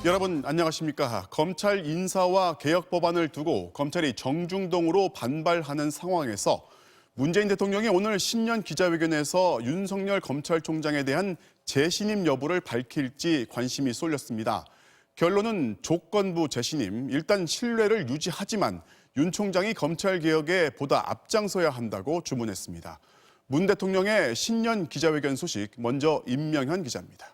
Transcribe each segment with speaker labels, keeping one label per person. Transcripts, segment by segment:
Speaker 1: 여러분 안녕하십니까? 검찰 인사와 개혁 법안을 두고 검찰이 정중동으로 반발하는 상황에서 문재인 대통령이 오늘 신년 기자회견에서 윤석열 검찰총장에 대한 재신임 여부를 밝힐지 관심이 쏠렸습니다. 결론은 조건부 재신임, 일단 신뢰를 유지하지만 윤 총장이 검찰 개혁에 보다 앞장서야 한다고 주문했습니다. 문 대통령의 신년 기자회견 소식 먼저 임명현 기자입니다.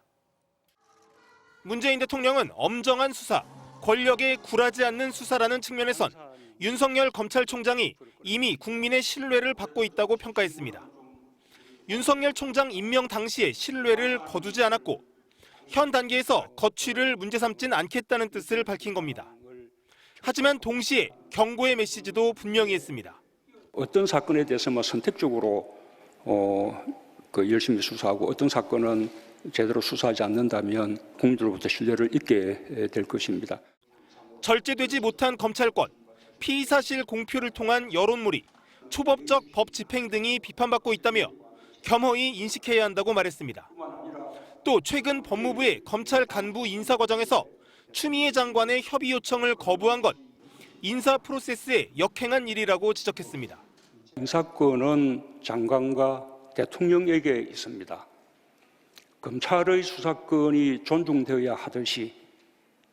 Speaker 2: 문재인 대통령은 엄정한 수사, 권력에 굴하지 않는 수사라는 측면에선 윤석열 검찰총장이 이미 국민의 신뢰를 받고 있다고 평가했습니다. 윤석열 총장 임명 당시에 신뢰를 거두지 않았고 현 단계에서 거취를 문제 삼진 않겠다는 뜻을 밝힌 겁니다. 하지만 동시에 경고의 메시지도 분명히 했습니다.
Speaker 3: 어떤 사건에 대해서만 선택적으로 열심히 수사하고 어떤 사건은 제대로 수사하지 않는다면 국민들로부터 신뢰를 잃게 될 것입니다.
Speaker 2: 절제되지 못한 검찰권, 피의사실 공표를 통한 여론몰이, 초법적 법 집행 등이 비판받고 있다며 겸허히 인식해야 한다고 말했습니다. 또 최근 법무부의 검찰 간부 인사 과정에서 추미애 장관의 협의 요청을 거부한 건 인사 프로세스에 역행한 일이라고 지적했습니다.
Speaker 3: 인사권은 장관과 대통령에게 있습니다. 검찰의 수사권이 존중되어야 하듯이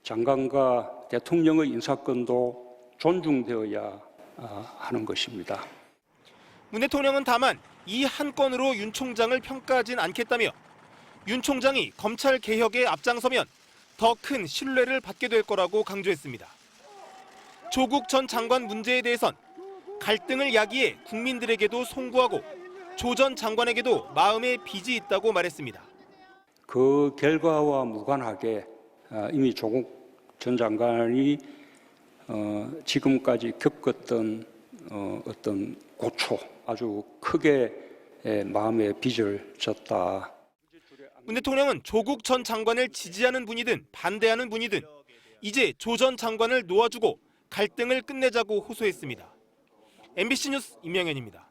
Speaker 3: 장관과 대통령의 인사권도 존중되어야 하는 것입니다.
Speaker 2: 문 대통령은 다만 이 한 건으로 윤 총장을 평가하진 않겠다며 윤 총장이 검찰 개혁에 앞장서면 더 큰 신뢰를 받게 될 거라고 강조했습니다. 조국 전 장관 문제에 대해선 갈등을 야기해 국민들에게도 송구하고 조 전 장관에게도 마음의 빚이 있다고 말했습니다.
Speaker 3: 그 결과와 무관하게 이미 조국 전 장관이 지금까지 겪었던 어떤 고초, 아주 크게 마음의 빚을 졌다.
Speaker 2: 문 대통령은 조국 전 장관을 지지하는 분이든 반대하는 분이든 이제 조 전 장관을 놓아주고 갈등을 끝내자고 호소했습니다. MBC 뉴스 임명현입니다.